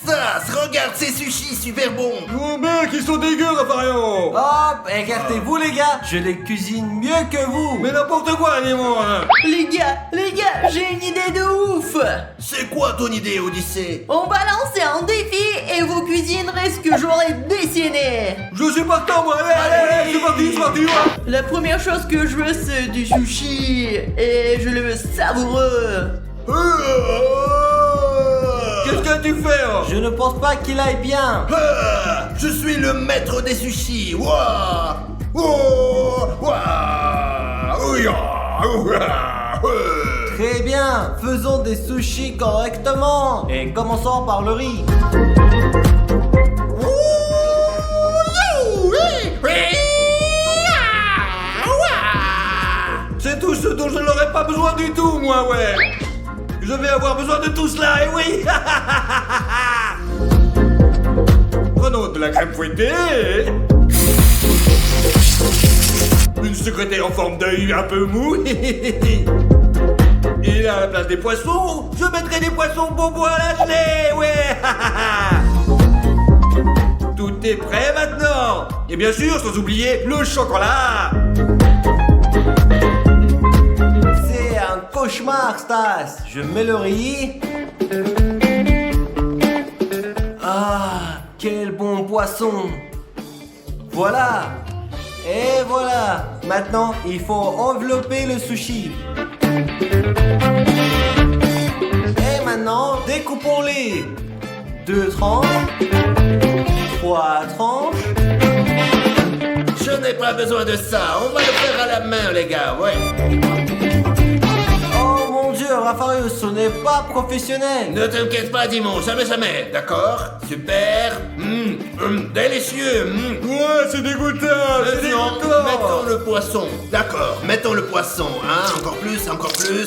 Stas, regarde ces sushis super bons. Oh mec, ils sont dégueux, Raffario. Hop, écartez-vous les gars, je les cuisine mieux que vous. Mais n'importe quoi, Animon, hein. Les gars, j'ai une idée de ouf. C'est quoi ton idée, Odyssée? On va lancer un défi et vous cuisinerez ce que j'aurais dessiné. Je suis partant, moi. Allez, c'est parti, ouais. La première chose que je veux, c'est du sushi. Et je le veux savoureux. Qu'est-ce que tu fais, hein? Je ne pense pas qu'il aille bien. Ah, je suis le maître des sushis. Ouah, oh, ouah, ouya, ouah, Très bien, faisons des sushis correctement. Et commençons par le riz. C'est tout ce dont je n'aurais pas besoin du tout, moi, ouais. Je vais avoir besoin de tout cela, et oui. Prenons de la crème fouettée. Une secrétaire en forme d'œil un peu mou. Et là, à la place des poissons, je mettrai des poissons bobos à la gelée, ouais. Tout est prêt maintenant. Et bien sûr, sans oublier le chocolat. C'est un cauchemar, Stas. Je mets le riz. Ah, quel bon poisson. Voilà. Et voilà. Maintenant, il faut envelopper le sushi. Et maintenant, découpons-les. 2 tranches. 3 tranches. Je n'ai pas besoin de ça. On va le faire à la main, les gars, ouais. Oh mon Dieu, Raffario, ce n'est pas professionnel. Ne t'inquiète pas, Dimon, jamais, d'accord? Super, délicieux, Ouais, c'est dégoûtant, c'est Maintenant, dégoûtant. mettons le poisson. D'accord, mettons le poisson, hein. Encore plus,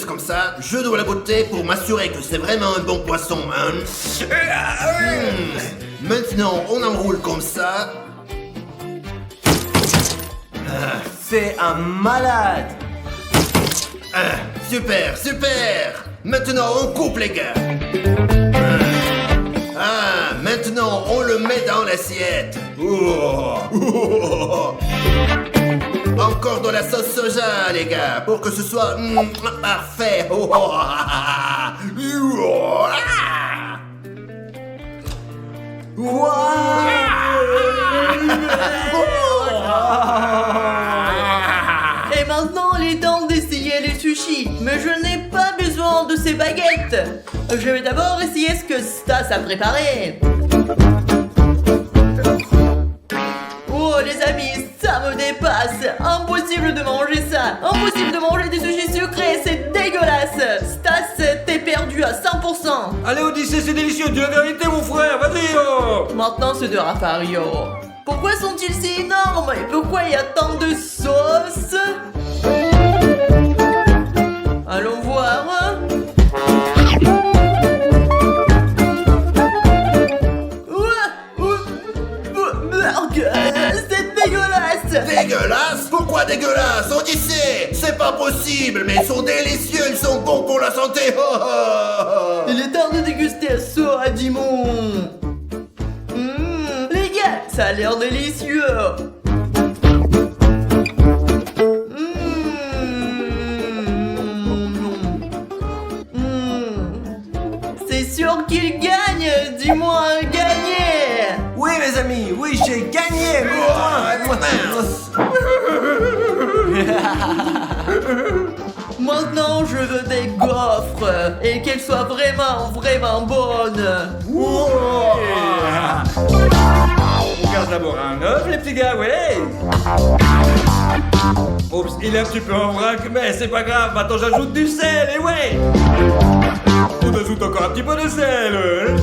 comme ça. Je dois le goûter pour m'assurer que c'est vraiment un bon poisson, hein. Maintenant, on enroule comme ça. C'est un malade. Super. Maintenant, on coupe, les gars. Maintenant, on le met dans l'assiette. Encore de la sauce soja, les gars, pour que ce soit parfait. Et maintenant, il est temps d'essayer les sushis. Mais je n'ai pas besoin de ces baguettes. Je vais d'abord essayer ce que Stas a préparé. Oh les amis, ça me dépasse. Impossible de manger ça. Impossible de manger des sushis sucrés, c'est dégueulasse. Stas, t'es perdu à 100%. Allez, Odyssée, c'est délicieux, dis la vérité, mon frère, vas-y, oh. Maintenant, c'est de Raffario. Pourquoi sont-ils si énormes? Et pourquoi il y a tant de sauce? Allons voir. C'est dégueulasse! Dégueulasse? Pourquoi dégueulasse? Odyssée! C'est pas possible, mais ils sont délicieux, ils sont bons pour la santé! Il est temps de déguster ça, Dimon! Les gars, ça a l'air délicieux! C'est sûr qu'il gagne! Dis-moi un gagné! Oui, mes amis, oui, j'ai gagné. Maintenant, je veux des gaufres et qu'elles soient vraiment bonnes. On garde d'abord un œuf, les petits gars, ouais. Oups, il est un petit peu en vrac, mais c'est pas grave, maintenant j'ajoute du sel, et ouais. On ajoute encore un petit peu de sel.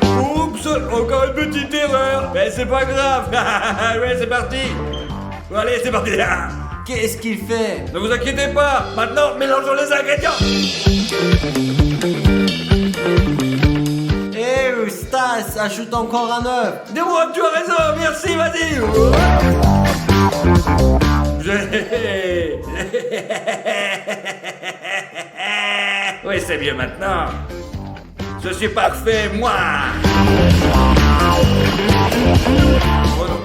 Oups, encore une petite erreur, mais c'est pas grave. Ouais, c'est parti. Bon, allez, c'est parti. Qu'est-ce qu'il fait? Ne vous inquiétez pas, maintenant mélangeons les ingrédients. Eh, Stas, ajoute encore un œuf. Dis-moi, tu as raison, merci, vas-y. Oui, c'est mieux maintenant. Je suis parfait, moi.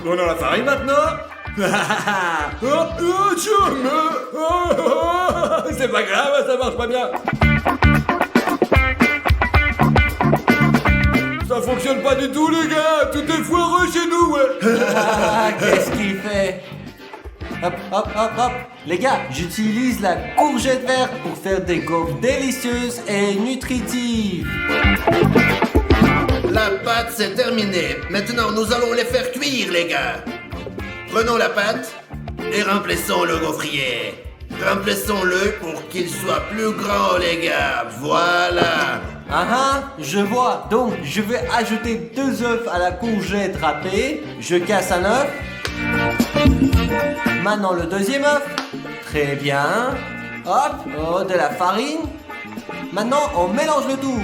On a la farine maintenant. C'est pas grave, ça marche pas bien. Ça fonctionne pas du tout, les gars. Tout est foireux chez nous, ouais. Qu'est-ce qu'il fait? Hop, hop, hop, hop. Les gars, j'utilise la courgette verte pour faire des gaufres délicieuses et nutritives. La pâte, c'est terminé. Maintenant, nous allons les faire cuire, les gars. Prenons la pâte et remplissons le gaufrier. Remplissons-le pour qu'il soit plus grand, les gars. Voilà. Je vois. Donc, je vais ajouter 2 œufs à la courgette râpée. Je casse un œuf. Maintenant, le deuxième œuf. Très bien. Hop, oh, de la farine. Maintenant, on mélange le tout.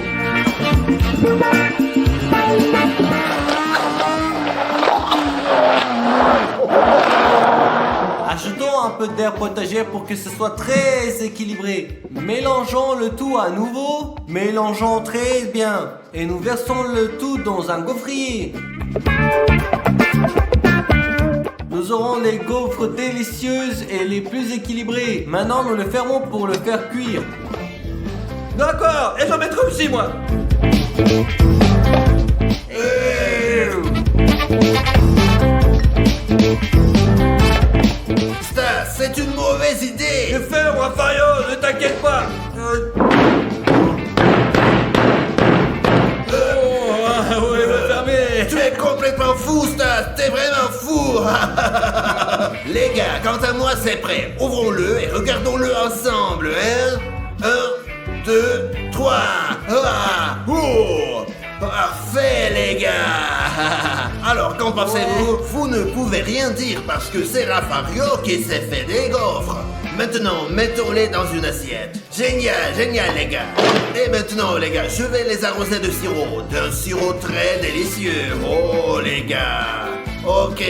Ajoutons un peu d'herbe potagère pour que ce soit très équilibré. Mélangeons le tout à nouveau. Mélangeons très bien. Et nous versons le tout dans un gaufrier. Nous aurons les gaufres délicieuses et les plus équilibrées. Maintenant, nous le fermons pour le faire cuire. D'accord, et j'en mettrai aussi, moi. Stas, c'est une mauvaise idée. Je fais, Rafario, ne t'inquiète pas. Ouais, va fermer. Tu es complètement fou, Stas. T'es vraiment fou. Les gars, quant à moi, c'est prêt. Ouvrons-le et regardons-le ensemble, hein. 1, 2, 3. Oh, parfait, les gars. Alors, qu'en pensez-vous? Vous ne pouvez rien dire parce que c'est Rafario qui s'est fait des gaufres. Maintenant, mettons-les dans une assiette. Génial, génial, les gars. Et maintenant, les gars, je vais les arroser de sirop. D'un sirop très délicieux. Oh, les gars. Ok.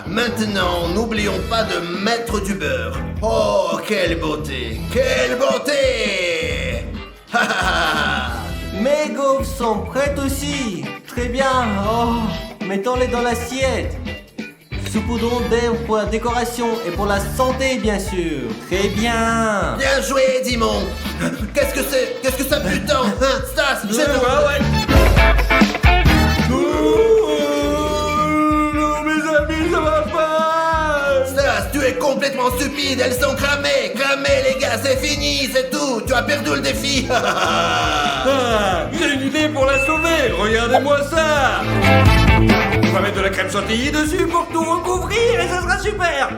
Maintenant, n'oublions pas de mettre du beurre. Oh, quelle beauté. Quelle beauté. Mes gaufres sont prêtes aussi. Très bien. Oh, mettons-les dans l'assiette. Saupoudrons d'herbe pour la décoration et pour la santé, bien sûr. Très bien. Bien joué, Dimon. Qu'est-ce que c'est? Qu'est-ce que ça pue tant, hein? Stas, j'ai Non, mes amis, ça va pas. Stas, tu es complètement stupide. Elles sont cramées. Cramées, les gars, c'est fini, c'est tout. Tu as perdu le défi. J'ai une idée pour la sauver. Regardez-moi ça. On va mettre de la crème chantilly dessus pour tout recouvrir et ça sera super.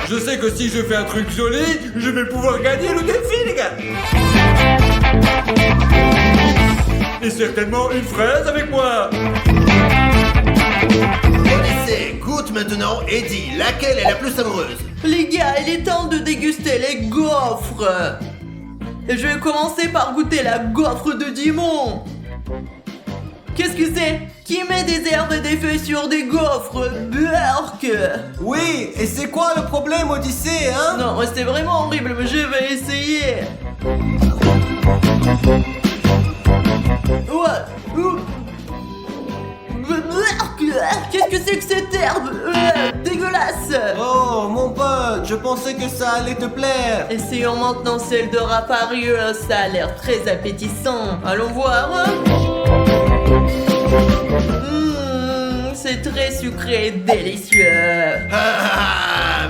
Je sais que si je fais un truc joli, je vais pouvoir gagner le défi, les gars. Et certainement une fraise avec moi. Odyssée, goûte maintenant et dis laquelle est la plus savoureuse. Les gars, il est temps de déguster les gaufres. Et je vais commencer par goûter la gaufre de Dimon. Qu'est-ce que c'est? Qui met des herbes et des feuilles sur des gaufres? Burk. Oui, et c'est quoi le problème, Odyssée, hein? Non, c'est vraiment horrible, mais je vais essayer. Ouais. Qu'est-ce que c'est que cette herbe? Dégueulasse. Oh, mon pote, je pensais que ça allait te plaire. Essayons maintenant celle de Rafario, ça a l'air très appétissant. Allons voir. C'est très sucré et délicieux.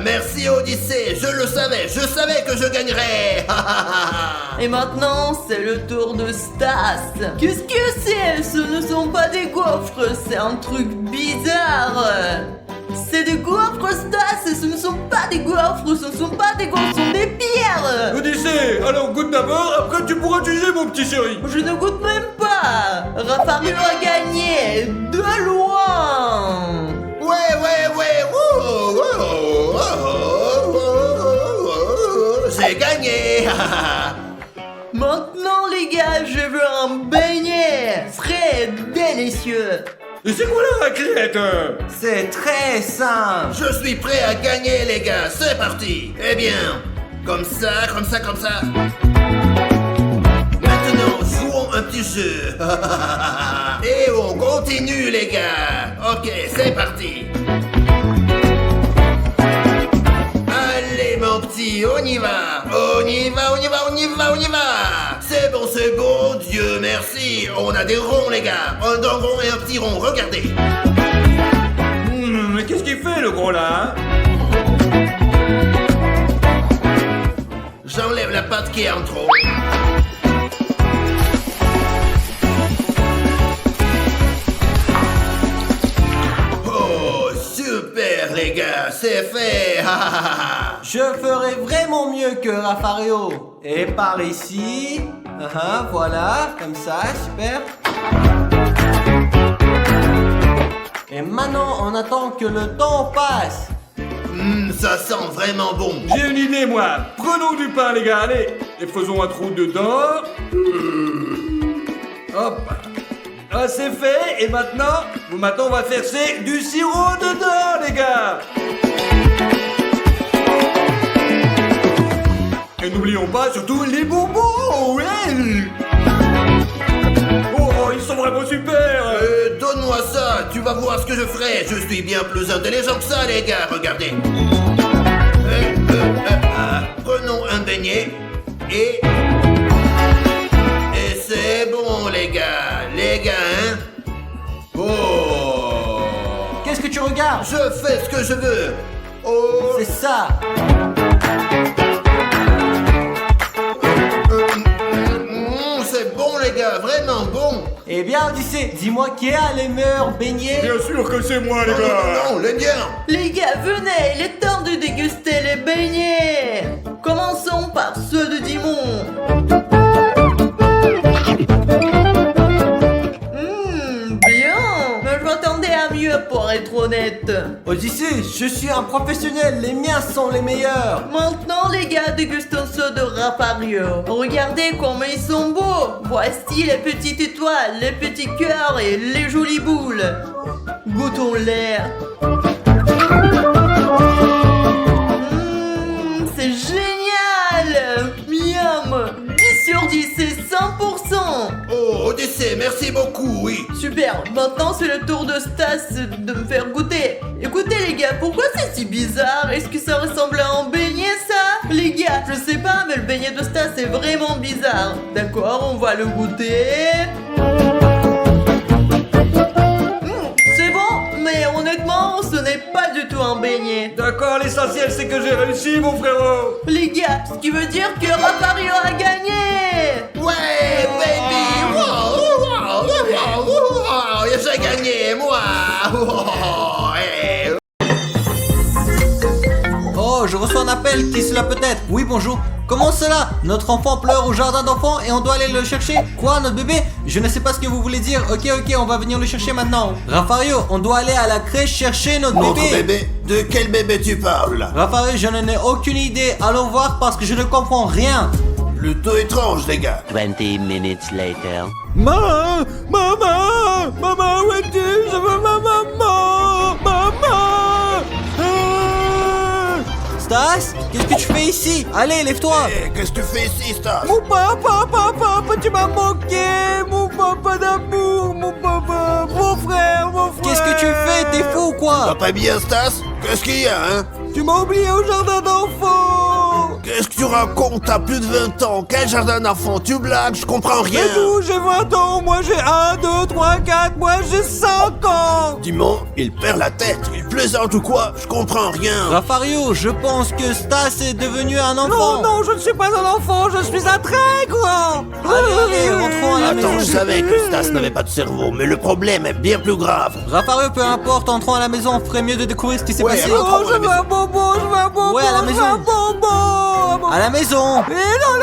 Merci Odyssée, je le savais, je savais que je gagnerais. Et maintenant, c'est le tour de Stas. Qu'est-ce que c'est? Ce ne sont pas des gaufres, c'est un truc bizarre. C'est des gaufres, Stas, et ce ne sont pas des gaufres, ce ne sont pas des gaufres, ce sont des pierres. Odyssée, alors goûte d'abord, après tu pourras juger, mon petit chéri. Je ne goûte même pas. Rafario a gagné, de loin. J'ai gagné. Maintenant, les gars, je veux un beignet frais, délicieux. Et c'est quoi la raclette? C'est très simple. Je suis prêt à gagner les gars, c'est parti. Eh bien, Comme ça, comme ça, comme ça. Maintenant, jouons un petit jeu. Et on continue, les gars. Ok, c'est parti. Allez, mon petit, on y va. On y va, on y va, on y va, on y va. C'est bon, Dieu merci. On a des ronds, les gars. Un grand rond et un petit rond, regardez. Mais qu'est-ce qu'il fait, le gros, là, hein? J'enlève la pâte qui est en trop. Oh, super les gars, c'est fait. Je ferai vraiment mieux que Raffario. Et par ici. Voilà, comme ça, super. Et maintenant, on attend que le temps passe. Ça sent vraiment bon. J'ai une idée, moi. Prenons du pain, les gars, allez. Et faisons un trou dedans. Hop. Ah, c'est fait. Et maintenant, on va verser du sirop dedans, les gars. Et n'oublions pas, surtout, les bonbons. Ouais. Oh, ils sont vraiment super. Donne-moi ça, tu vas voir ce que je ferai. Je suis bien plus intelligent que ça, les gars, regardez. Prenons un beignet et c'est bon, les gars, hein. Oh. Qu'est-ce que tu regardes? Je fais ce que je veux. Oh. C'est ça. C'est bon, les gars, vraiment bon. Eh bien, Odyssée, dis-moi qui a les meilleurs beignets? Bien sûr que c'est moi, les gars. Non, les gars. Les gars, venez, il est temps de déguster les beignets. Commençons par ceux de Dimon. Bien. Mais je m'attendais à mieux pour être honnête. Odyssée, je suis un professionnel, les miens sont les meilleurs. Maintenant, les gars, dégustons ceux de Raffario. Regardez comme ils sont beaux. Voici les petites étoiles, les petits cœurs et les jolies boules. Goûtons-les. C'est génial. Miam. 10 sur 10, c'est 100%. Oh, Odyssée, merci beaucoup, oui. Super, maintenant c'est le tour de Stas de me faire goûter. Écoutez les gars, pourquoi c'est si bizarre? Est-ce que ça ressemble à un beignet ça? Les gars, je sais pas, mais le beignet de Stas c'est vraiment bizarre. D'accord, on va le goûter. C'est bon, mais honnêtement, ce n'est pas du tout un beignet. D'accord, l'essentiel c'est que j'ai réussi, mon frérot. Les gars, ce qui veut dire que Raffario a gagné. Ouais, baby. Wow, j'ai gagné, moi. Oh, je reçois un appel, qui cela peut être? Oui, bonjour. Comment cela? Notre enfant pleure au jardin d'enfants et on doit aller le chercher? Quoi, notre bébé? Je ne sais pas ce que vous voulez dire. Ok, on va venir le chercher maintenant. Raffario, on doit aller à la crèche chercher notre bébé. De quel bébé tu parles? Raffario, je n'en ai aucune idée. Allons voir parce que je ne comprends rien. Plutôt étrange, les gars. 20 minutes later. Maman, où es-tu? Je veux ma maman. Stas, qu'est-ce que tu fais ici? Allez, lève-toi. Qu'est-ce que tu fais ici, Stas? Mon papa, tu m'as manqué. Mon papa d'amour, mon papa, mon frère. Qu'est-ce que tu fais? T'es fou ou Ça quoi? va pas bien, Stas? Qu'est-ce qu'il y a, hein? Tu m'as oublié au jardin d'enfants. Qu'est-ce que tu racontes? T'as plus de 20 ans. Quel jardin d'enfants? Tu blagues? Je comprends rien. Mais d'où? J'ai 20 ans. Moi j'ai 1, 2, 3, 4. Moi j'ai 5 ans. Dimon, il perd la tête. Il plaisante ou quoi? Je comprends rien. Raffario, je pense que Stas est devenu un enfant. Non, je ne suis pas un enfant. Je suis un très grand. Allez, rentrons à la maison. Attends, je savais que Stas n'avait pas de cerveau, mais le problème est bien plus grave. Raffario, peu importe, entrons à la maison. On ferait mieux de découvrir ce qui s'est Ouais, passé. rentrons. Je veux un bonbon, Ouais, à la maison. je veux un bonbon. À la maison. Mais non,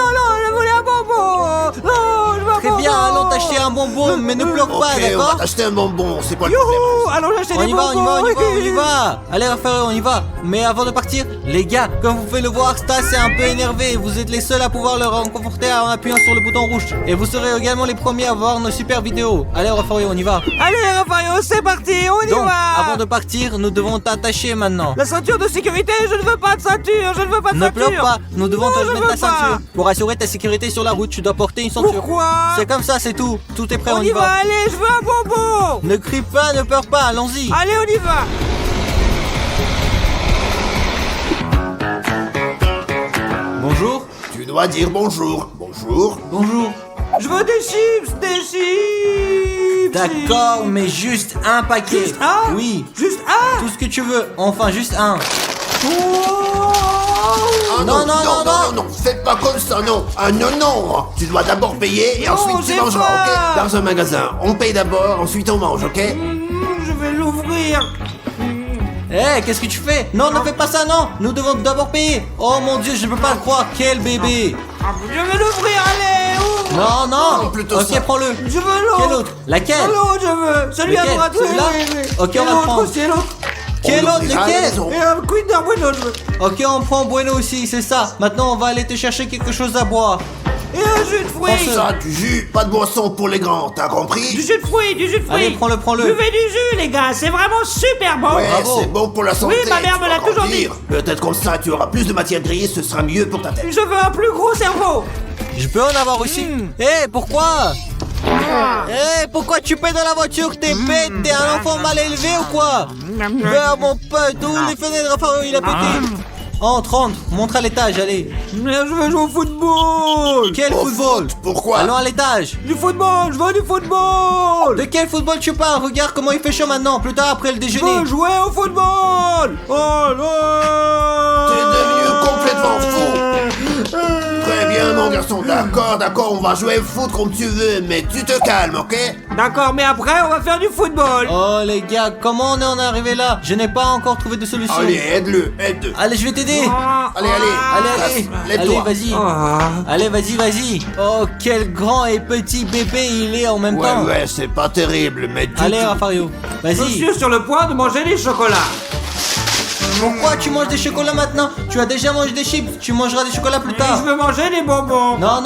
je voulais un bonbon. Non, je veux un Très bien, allons t'acheter un bonbon, mais ne pleure pas, Ok, on va d'accord? t'acheter un bonbon, c'est quoi le problème? Youhou, allons acheter On des y va, on y bonbons. va, on y va, on y va. Allez, Raphaël, on y va. Mais avant de partir, les gars, comme vous pouvez le voir, Stas est un peu énervé. Vous êtes les seuls à pouvoir le réconforter en appuyant sur le bouton rouge. Et vous serez également les premiers à voir nos super vidéos. Allez, Raphaël, on y va. Allez, Raphaël, c'est parti, on y Donc, va. avant de partir, nous devons t'attacher maintenant. La ceinture de sécurité, je ne veux pas de ceinture, je ne veux pas de Ne ceinture. pleure pas, nous devons Non, te je mettre veux la pas. ceinture. Pour assurer ta sécurité sur la route, tu dois porter une ceinture. Pourquoi? C'est comme ça, c'est tout. Tout est prêt, On y va, allez, je veux un bonbon. Ne crie pas, ne pleure pas, allons-y. Allez, on y va. Bonjour. Tu dois dire bonjour. Bonjour. Bonjour. Je veux des chips, des chips. D'accord, mais juste un paquet. Juste un? Oui. Juste un. Tout ce que tu veux. Enfin, juste un. Oh. Ah Non, non, non, non, fais pas comme ça, non. Ah non, non. Tu dois d'abord payer et Non, ensuite tu j'ai mangeras, faim. ok? Dans un magasin, on paye d'abord, ensuite on mange, ok? Je vais l'ouvrir. Eh, qu'est-ce que tu fais? Non, ne fais pas ça, non. Nous devons d'abord payer. Oh mon Dieu, je ne peux pas le croire. Quel bébé. Je vais l'ouvrir, allez, ouvre. Non, non. Non, plutôt Ok, ça. prends-le. Je veux l'autre. Quel autre? Laquelle? L'autre, je veux. Celui à Lequel? droite, Celui-là? Ok, Quel on va le autre, prendre. c'est l'autre. Quel On autre? l'ouvrira à la Lequel? maison. Et un Kinder Bueno, je veux. Ok, on prend Bueno aussi, c'est ça. Maintenant, on va aller te chercher quelque chose à boire. Et un jus de fruits. Prends ce- Ça, du jus, pas de boisson pour les grands, t'as Du compris? jus de fruits, du jus de fruits. Allez, prends-le, prends-le. Buvez du jus, les gars, c'est vraiment super bon. Ouais, bravo. c'est bon pour la santé. Oui, ma mère tu me vas l'a toujours grandir. Peut-être comme ça, tu auras plus de matière grise, ce sera mieux pour ta tête. Je veux un plus gros cerveau. Je peux en avoir aussi? Eh, pourquoi? Eh, pourquoi tu paies dans la voiture? T'es bête, t'es un enfant mal élevé ou quoi? Vers mon pote, ouvre les fenêtres, Raphaël, il a pété. Entre, montre à l'étage, allez. Mais je veux jouer au football. Quel Au football? foot, pourquoi? Allons à l'étage. Du football, je veux du football. De quel football tu parles? Regarde comment il fait chaud maintenant, plus tard après le Je déjeuner. veux jouer au football. Oh non. T'es devenu complètement fou. Très bien, mon garçon, d'accord, on va jouer au foot comme tu veux, mais tu te calmes, ok? D'accord, mais après on va faire du football. Oh les gars, comment on en est arrivé là? Je n'ai pas encore trouvé de solution. Allez, aide-le, aide. Allez, je vais t'aider. Allez, Allez, lève-toi. vas-y. Ah. Allez, vas-y. Oh, quel grand et petit bébé il est en même temps. Ouais, c'est pas terrible, mais du Allez, tout. Rafario, Je vas-y. suis sur le point de manger des chocolats. Pourquoi tu manges des chocolats maintenant? Tu as déjà mangé des chips, tu mangeras des chocolats plus tard. Je veux manger des bonbons. Non.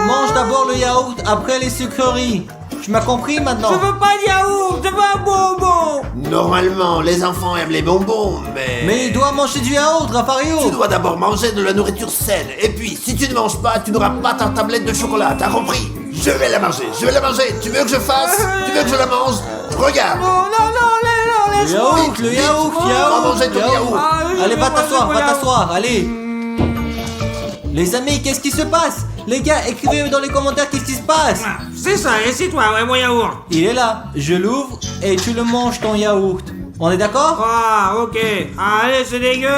Mange d'abord le yaourt, après les sucreries. Tu m'as compris maintenant? Je veux pas de yaourt, je veux un bonbon. Normalement, les enfants aiment les bonbons, Mais il doit manger du yaourt, Rafario. Tu dois d'abord manger de la nourriture saine. Et puis, si tu ne manges pas, tu n'auras pas ta tablette de chocolat, t'as compris? Je vais la manger. Tu veux que je fasse? Tu veux que je la mange? Regarde. Non, Le laisse-moi. yaourt, le yaourt, Va manger ton yaourt. Ah, je Allez, veux va manger t'asseoir, mon va yaourt. t'asseoir, allez. Les amis, qu'est-ce qui se passe? Les gars, écrivez dans les commentaires qu'est-ce qui se passe. C'est ça, et c'est toi, ouais, mon yaourt. Il est là, je l'ouvre et tu le manges ton yaourt. On est d'accord? Ah, ok. Allez, c'est dégueu.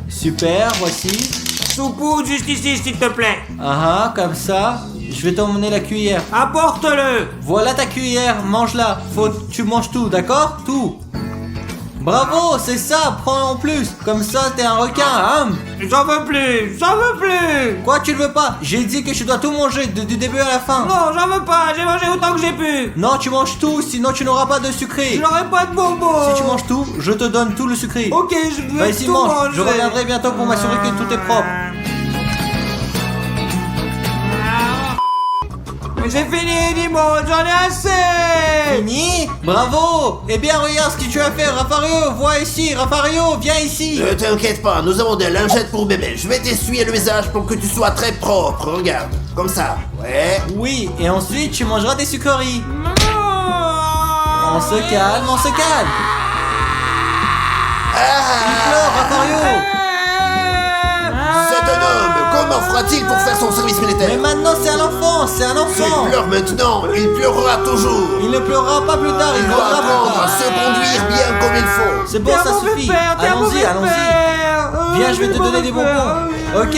Super, voici. Soupoud juste ici, s'il te plaît. Ah, comme ça. Je vais t'emmener la cuillère. Apporte-le. Voilà ta cuillère, mange-la. Faut que tu manges tout, d'accord? Tout. Bravo, c'est ça, prends en plus. Comme ça, t'es un requin, hein? J'en veux plus. Quoi, tu le veux pas? J'ai dit que je dois tout manger, du début à la fin. Non, j'en veux pas, j'ai mangé autant que j'ai pu. Non, tu manges tout, sinon tu n'auras pas de sucré. Je n'aurai pas de bonbons. Si tu manges tout, je te donne tout le sucré. Ok, je veux Vas-y, tout mange. manger. Je reviendrai bientôt pour m'assurer que tout est propre. Mais j'ai fini, dis-moi, j'en ai assez. Fini? Bravo! Eh bien, regarde ce que tu as fait, Rafario. Vois ici, Rafario, viens ici. Ne t'inquiète pas, nous avons des lingettes pour bébé. Je vais t'essuyer le visage pour que tu sois très propre. Regarde, comme ça. Ouais. Oui, et ensuite tu mangeras des sucreries. On se calme, on se calme. Il pleure, Rafario. C'est un homme. Comment fera-t-il pour faire son service militaire? Mais maintenant c'est un enfant, c'est un enfant. S'il pleure maintenant, il pleurera toujours. Il ne pleurera pas plus tard, il Il doit grandira plus apprendre à tard. se conduire bien comme il faut. C'est bon, ça suffit. Allons-y, allons-y. Viens, je vais te donner des bonbons. Ok,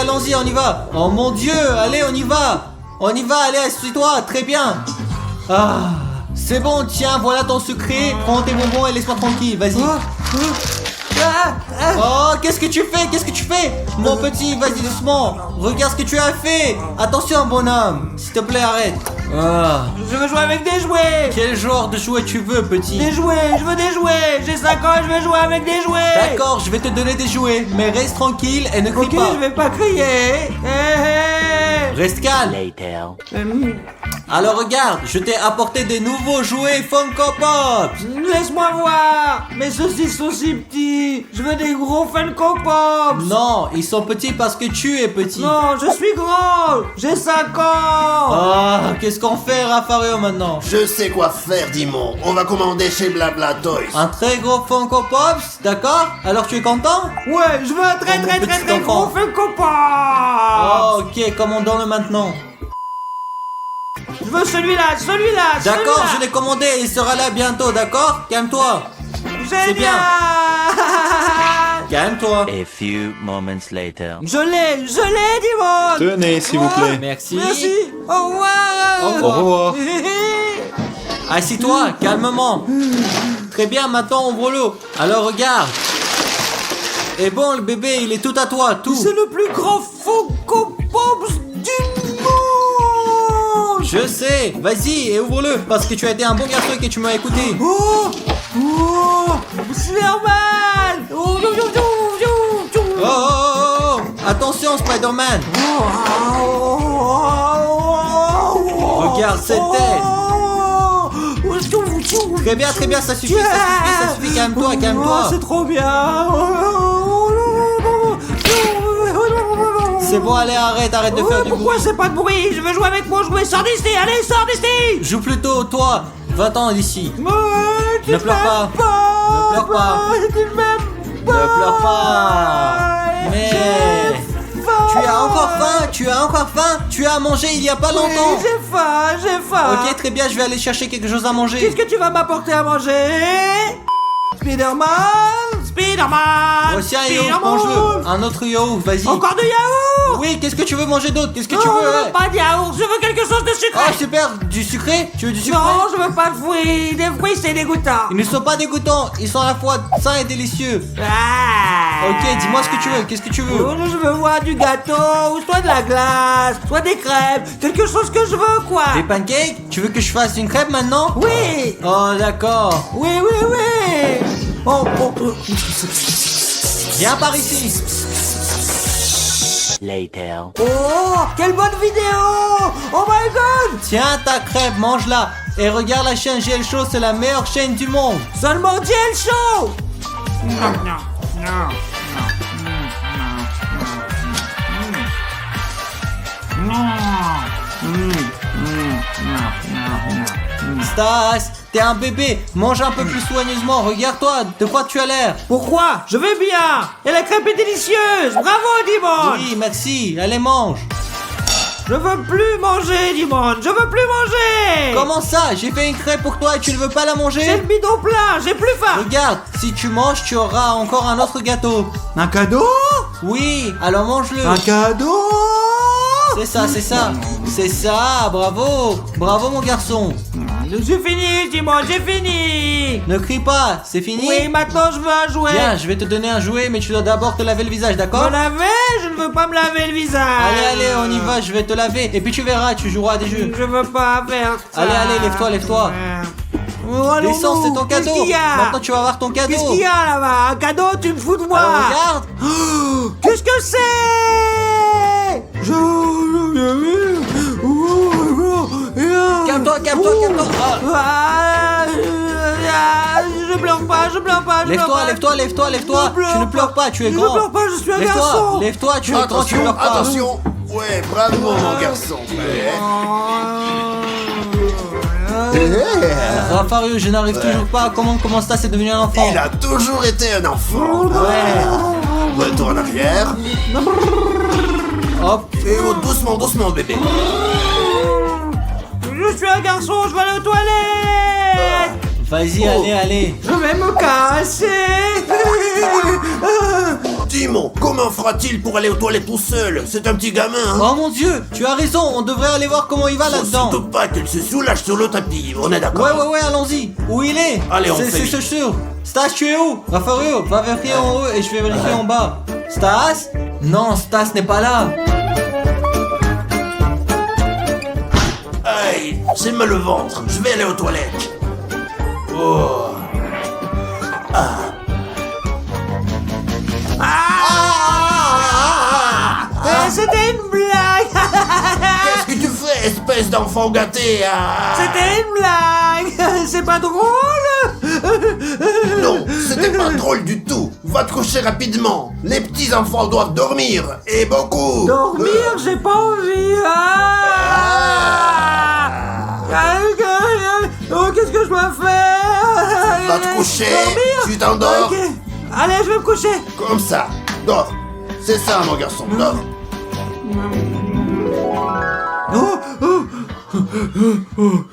allons-y, on y va. Oh mon Dieu, allez, on y va. On y va, allez, assis-toi, très bien. Ah, c'est bon, tiens, voilà ton sucré. Prends tes bonbons et laisse-moi tranquille, vas-y. Oh, qu'est-ce que tu fais? Qu'est-ce que tu fais? Mon petit, vas-y doucement. Regarde ce que tu as fait. Attention, bonhomme. S'il te plaît, arrête. Ah. Je veux jouer avec des jouets. Quel genre de jouet tu veux, petit? Des jouets, je veux des jouets. J'ai 5 ans et je veux jouer avec des jouets. D'accord, je vais te donner des jouets. Mais reste tranquille et ne crie Ok, pas. je vais pas crier. Reste calme. Later. Alors regarde, je t'ai apporté des nouveaux jouets Funko Pop. Laisse-moi voir. Mais ceux-ci sont si petits. Je veux des gros Funko Pops. Non, ils sont petits parce que tu es petit. Non, je suis grand. J'ai 5 ans. Ah, qu'est-ce qu'on fait, Raffario, maintenant? Je sais quoi faire, Dimon. On va commander chez Blabla Toys. Un très gros Funko Pops, d'accord? Alors tu es content? Ouais, je veux un très Oh, mon très très petit très gros enfant. Funko Pop. Oh, ok, commandons-le maintenant. Je veux celui-là, celui-là. D'accord, celui-là. je l'ai commandé, il sera là bientôt, d'accord? Calme-toi. C'est bien. Calme-toi. A few moments later. Je l'ai, Dimon. Tenez, s'il vous plaît. Merci. Merci. Au revoir. Au Au revoir. Assis-toi, calmement. Très bien, maintenant ouvre-le. Alors regarde. Et bon, le bébé, il est tout à toi, tout. C'est le plus grand Funko Pops du monde. Je sais, vas-y et ouvre-le, parce que tu as été un bon garçon et que tu m'as écouté. Oh, Spider-Man. Oh, Oh, oh, oh, oh. Attention, Spider-Man. Regarde cette tête. Très bien, ça suffit, calme-toi, calme-toi. Oh, c'est trop bien. C'est bon, allez, arrête de faire du bruit. Pourquoi c'est pas de bruit? Je veux jouer avec mon jouet. Sors d'ici, allez, sors d'ici. Joue plutôt, toi. Va-t'en d'ici. Tu Ne pleure pas. Ne pleure pas. Tu m'aimes pas. Ne pleure pas. Mais tu as encore faim? Tu as mangé il y a pas longtemps. Oui, j'ai faim. Ok, très bien, je vais aller chercher quelque chose à manger. Qu'est-ce que tu vas m'apporter à manger? Spider-Man. Voici un yaourt, mange-le. Un autre yaourt, vas-y. Encore du yaourt. Oui, qu'est-ce que tu veux manger d'autre? Qu'est-ce que Non, tu veux? je veux pas de yaourt, je veux quelque chose de sucré. Oh, super, du sucré? Tu veux du sucré? Non, je veux pas de fruits. Des fruits, c'est dégoûtant. Ils ne sont pas dégoûtants, ils sont à la fois sains et délicieux. Ah. Ok, dis-moi ce que tu veux, qu'est-ce que tu veux? Oh, je veux voir du gâteau, ou soit de la glace, soit des crêpes, quelque chose que je veux, quoi. Des pancakes? Tu veux que je fasse une crêpe maintenant? Oui. Oh, d'accord. Oui. Oh. Viens par ici. Later. Oh, quelle bonne vidéo. Oh my god. Tiens ta crêpe, mange-la. Et regarde la chaîne GL Show, c'est la meilleure chaîne du monde. Seulement GL Show. Stas, t'es un bébé, mange un peu plus soigneusement, regarde-toi, de quoi tu as l'air? Pourquoi? Je vais bien. Et la crêpe est délicieuse. Bravo, Dimon. Oui, merci, allez mange. Je veux plus manger, Dimon. Je veux plus manger. Comment ça? J'ai fait une crêpe pour toi et tu ne veux pas la J'ai manger? le bidon plein. J'ai plus faim. Regarde, si tu manges, tu auras encore un autre gâteau. Un cadeau? Oui, alors mange-le. Cadeau? C'est ça, bravo mon garçon. J'ai fini, Dimon, j'ai fini. Ne crie pas, c'est fini? Oui, maintenant je veux un jouet. Viens, je vais te donner un jouet, mais tu dois d'abord te laver le visage, d'accord? Me laver? Je ne veux pas me laver le visage. Allez, on y va, je vais te laver. Et puis tu verras, tu joueras à des jeux. Je veux pas faire ça. Allez, lève-toi. Oh, allons-nous. Descends, c'est ton cadeau. Qu'est-ce qu'il y a? Maintenant tu vas avoir ton cadeau. Qu'est-ce qu'il y a là-bas? Un cadeau? Tu me fous de moi? Alors, regarde. Oh, qu'est-ce que c'est? Calme-toi. Ah. Je pleure pas. Lève-toi. Tu ne pleures pas, tu es grand. Je pleure pas, je suis un garçon. Lève-toi, tu es grand, tu pleures pas. Attention. Ouais, bravo mon garçon. Raffario, je n'arrive toujours pas à comment Stas est devenu un enfant. Il a toujours été un enfant. Ouais. Retour en arrière. Hop. Et doucement bébé. Je suis un garçon, je vais aller aux toilettes. Vas-y, allez. Je vais me casser. Timon, comment fera-t-il pour aller aux toilettes tout seul? C'est un petit gamin, hein? Oh mon dieu, tu as raison, on devrait aller voir comment il va Faut là-dedans. surtout pas qu'il se soulage sur le tapis, on est d'accord? Ouais, allons-y. Où il est? Allez, on C'est fait vite. sûr. Stas, tu es où? Raffario, va vérifier en haut et je vais vérifier en bas. Stas? Non, Stas n'est pas là. Aïe, j'ai mal au ventre, je vais aller aux toilettes. Oh. C'était une blague. Qu'est-ce que tu fais, espèce d'enfant gâté? C'était une blague. C'est pas drôle. Non, c'était pas drôle du tout. Va te coucher rapidement. Les petits enfants doivent dormir, et beaucoup. Dormir, j'ai pas envie. Oh, qu'est-ce que je dois faire? Va te coucher, Dormir? tu t'endors. Ok. Allez, je vais me coucher. Comme ça, dors. C'est ça, mon garçon, dors. Oh, oh.